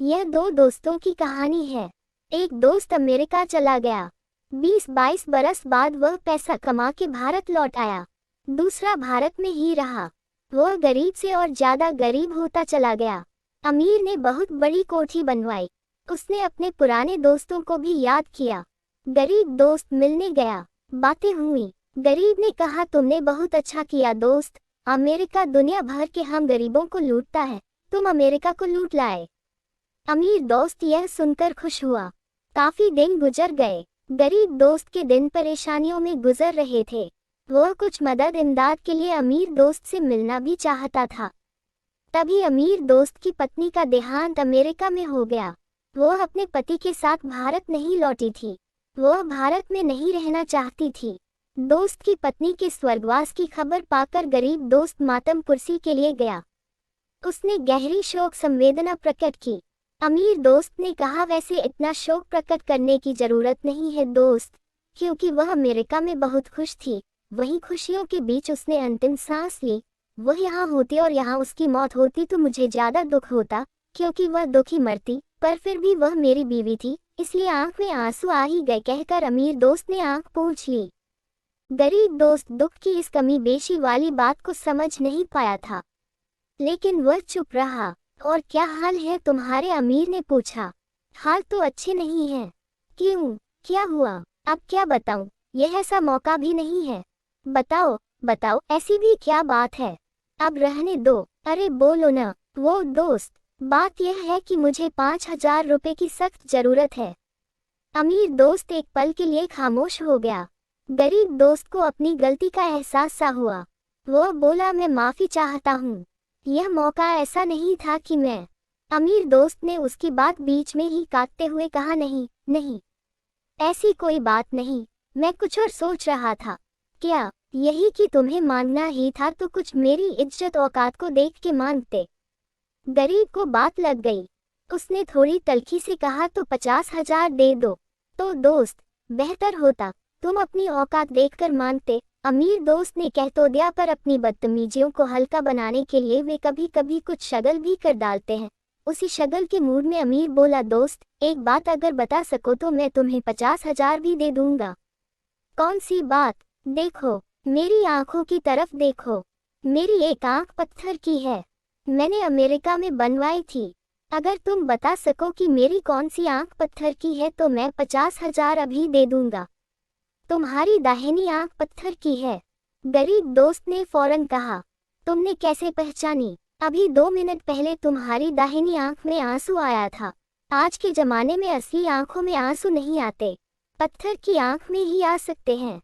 यह दो दोस्तों की कहानी है। एक दोस्त अमेरिका चला गया। 20-22 बरस बाद वह पैसा कमा के भारत लौट आया। दूसरा भारत में ही रहा। वह गरीब से और ज्यादा गरीब होता चला गया। अमीर ने बहुत बड़ी कोठी बनवाई। उसने अपने पुराने दोस्तों को भी याद किया। गरीब दोस्त मिलने गया। बातें हुई। गरीब ने कहा, तुमने बहुत अच्छा किया दोस्त। अमेरिका दुनिया भर के हम गरीबों को लूटता है, तुम अमेरिका को लूट लाए। अमीर दोस्त यह सुनकर खुश हुआ। काफी दिन गुजर गए। गरीब दोस्त के दिन परेशानियों में गुजर रहे थे। वह कुछ मदद इमदाद के लिए अमीर दोस्त से मिलना भी चाहता था। तभी अमीर दोस्त की पत्नी का देहांत अमेरिका में हो गया। वह अपने पति के साथ भारत नहीं लौटी थी। वह भारत में नहीं रहना चाहती थी। दोस्त की पत्नी के स्वर्गवास की खबर पाकर गरीब दोस्त मातम कुर्सी के लिए गया। उसने गहरी शोक संवेदना प्रकट की। अमीर दोस्त ने कहा, वैसे इतना शोक प्रकट करने की जरूरत नहीं है दोस्त, क्योंकि वह अमेरिका में बहुत खुश थी। वही खुशियों के बीच उसने अंतिम सांस ली। वह यहाँ होती और यहाँ उसकी मौत होती तो मुझे ज्यादा दुख होता, क्योंकि वह दुखी मरती, पर फिर भी वह मेरी बीवी थी, इसलिए आंख में आंसू आ ही गए, कहकर अमीर दोस्त ने आंख पोंछ ली। गरीब दोस्त दुख की इस कमी बेशी वाली बात को समझ नहीं पाया था, लेकिन वह चुप रहा। और क्या हाल है तुम्हारे? अमीर ने पूछा। हाल तो अच्छे नहीं हैं। क्यों, क्या हुआ? अब क्या बताऊं, यह ऐसा मौका भी नहीं है। बताओ बताओ, ऐसी भी क्या बात है? अब रहने दो। अरे बोलो ना। वो दोस्त, बात यह है कि मुझे 5,000 रुपए की सख्त जरूरत है। अमीर दोस्त एक पल के लिए खामोश हो गया। गरीब दोस्त को अपनी गलती का एहसास सा हुआ। वह बोला, मैं माफी चाहता हूँ, यह मौका ऐसा नहीं था कि मैं। अमीर दोस्त ने उसकी बात बीच में ही काटते हुए कहा, नहीं नहीं, ऐसी कोई बात नहीं, मैं कुछ और सोच रहा था। क्या यही कि तुम्हें मांगना ही था तो कुछ मेरी इज्जत औकात को देख के मांगते। गरीब को बात लग गई। उसने थोड़ी तल्खी से कहा, तो 50,000 दे दो। तो दोस्त, बेहतर होता तुम अपनी औकात देखकर मांगते। अमीर दोस्त ने कह तो दिया, पर अपनी बदतमीजियों को हल्का बनाने के लिए वे कभी कभी कुछ शगल भी कर डालते हैं। उसी शगल के मूड में अमीर बोला, दोस्त एक बात अगर बता सको तो मैं तुम्हें 50,000 भी दे दूंगा। कौन सी बात? देखो, मेरी आंखों की तरफ देखो। मेरी एक आंख पत्थर की है, मैंने अमेरिका में बनवाई थी। अगर तुम बता सको कि मेरी कौन सी आंख पत्थर की है तो मैं 50,000 अभी दे दूंगा। तुम्हारी दाहिनी आंख पत्थर की है। गरीब दोस्त ने फौरन कहा, तुमने कैसे पहचानी? अभी 2 मिनट पहले तुम्हारी दाहिनी आंख में आंसू आया था। आज के जमाने में असली आंखों में आंसू नहीं आते, पत्थर की आंख में ही आ सकते हैं।